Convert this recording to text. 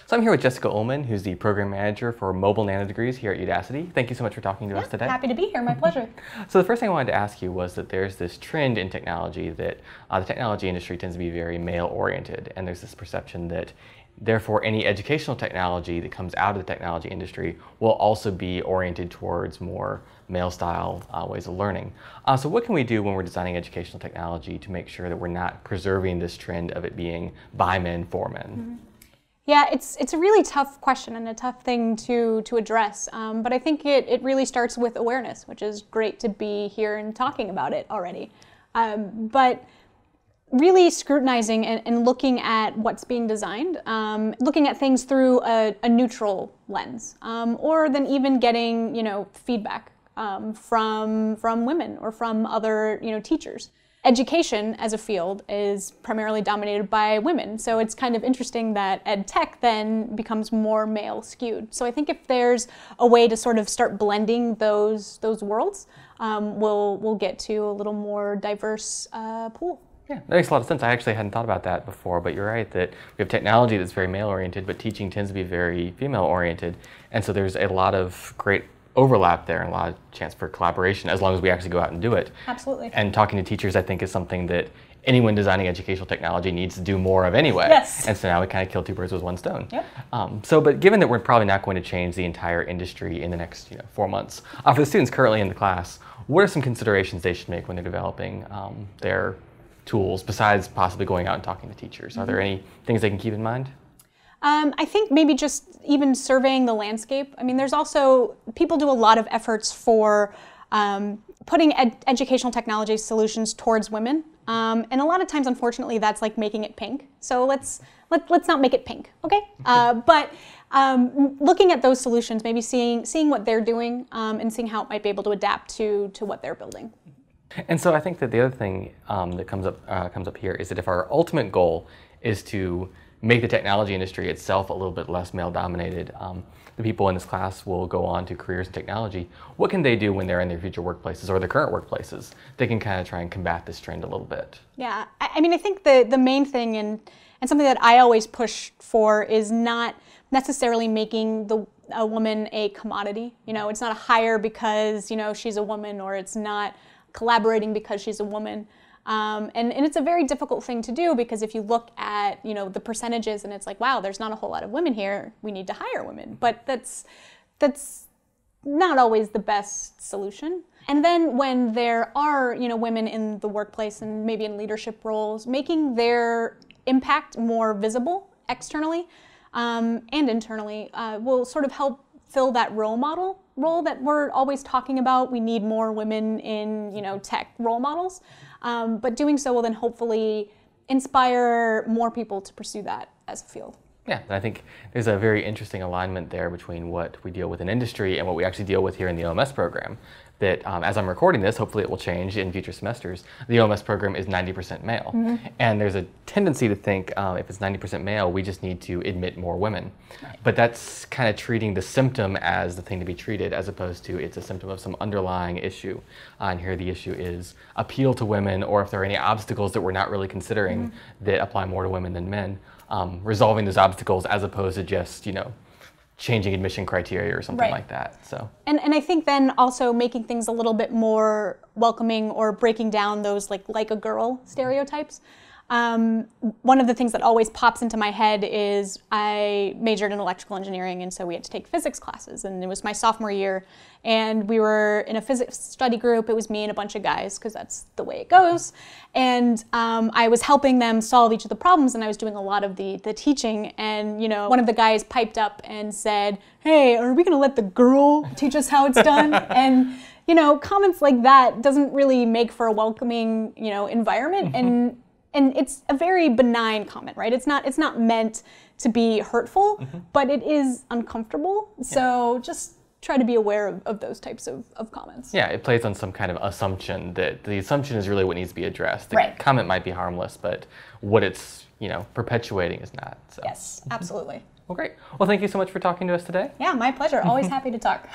So I'm here with Jessica Uelmen, who's the Program Manager for Mobile Nanodegrees here at Udacity. Thank you so much for talking to us today. Happy to be here, my pleasure. So the first thing I wanted to ask you was that there's this trend in technology that the technology industry tends to be very male-oriented, and there's this perception that therefore any educational technology that comes out of the technology industry will also be oriented towards more male-style ways of learning. So what can we do when we're designing educational technology to make sure that we're not preserving this trend of it being by men for men? Mm-hmm. Yeah, it's a really tough question and a tough thing to address, but I think it really starts with awareness, which is great to be here and talking about it already. But really scrutinizing and looking at what's being designed, looking at things through a neutral lens, or then even getting feedback from women or from other teachers. Education as a field is primarily dominated by women, so it's kind of interesting that EdTech then becomes more male skewed. So I think if there's a way to sort of start blending those worlds, we'll get to a little more diverse pool. Yeah, that makes a lot of sense. I actually hadn't thought about that before, but you're right that we have technology that's very male-oriented, but teaching tends to be very female-oriented, and so there's a lot of great overlap there and a lot of chance for collaboration as long as we actually go out and do it. Absolutely. And talking to teachers, I think, is something that anyone designing educational technology needs to do more of anyway. Yes. And so now we kind of kill two birds with one stone. Yep. But given that we're probably not going to change the entire industry in the next 4 months, for the students currently in the class, what are some considerations they should make when they're developing their tools besides possibly going out and talking to teachers? Mm-hmm. Are there any things they can keep in mind? I think maybe just even surveying the landscape. I mean, there's also, people do a lot of efforts for putting educational technology solutions towards women. And a lot of times, unfortunately, that's like making it pink. So let's not make it pink, okay? But looking at those solutions, maybe seeing what they're doing and seeing how it might be able to adapt to what they're building. And so I think that the other thing that comes up here is that if our ultimate goal is to make the technology industry itself a little bit less male-dominated, the people in this class will go on to careers in technology. What can they do when they're in their future workplaces or their current workplaces? They can kind of try and combat this trend a little bit. Yeah, I mean, I think the main thing and something that I always push for is not necessarily making a woman a commodity. It's not a hire because she's a woman, or it's not collaborating because she's a woman. And it's a very difficult thing to do, because if you look at the percentages and it's like, wow, there's not a whole lot of women here, we need to hire women. But that's not always the best solution. And then when there are women in the workplace and maybe in leadership roles, making their impact more visible externally and internally will sort of help fill that role model role that we're always talking about. We need more women in tech role models. But doing so will then hopefully inspire more people to pursue that as a field. Yeah, and I think there's a very interesting alignment there between what we deal with in industry and what we actually deal with here in the OMS program. That as I'm recording this, hopefully it will change in future semesters, the OMS program is 90% male. Mm-hmm. And there's a tendency to think if it's 90% male, we just need to admit more women. Right. But that's kind of treating the symptom as the thing to be treated, as opposed to it's a symptom of some underlying issue. And here the issue is appeal to women, or if there are any obstacles that we're not really considering that apply more to women than men, resolving those obstacles as opposed to just, changing admission criteria or something like that. So. And I think then also making things a little bit more welcoming, or breaking down those like a girl stereotypes. One of the things that always pops into my head is I majored in electrical engineering, and so we had to take physics classes, and it was my sophomore year, and we were in a physics study group. It was me and a bunch of guys, because that's the way it goes, and I was helping them solve each of the problems, and I was doing a lot of the teaching, and one of the guys piped up and said, "Hey, are we gonna let the girl teach us how it's done?" And comments like that doesn't really make for a welcoming environment. And it's a very benign comment, right? It's not meant to be hurtful, but it is uncomfortable. Yeah. So just try to be aware of those types of comments. Yeah, it plays on some kind of assumption that the assumption is really what needs to be addressed. The comment might be harmless, but what it's perpetuating is not. So. Yes, absolutely. Well, great. Well, thank you so much for talking to us today. Yeah, my pleasure. Always happy to talk.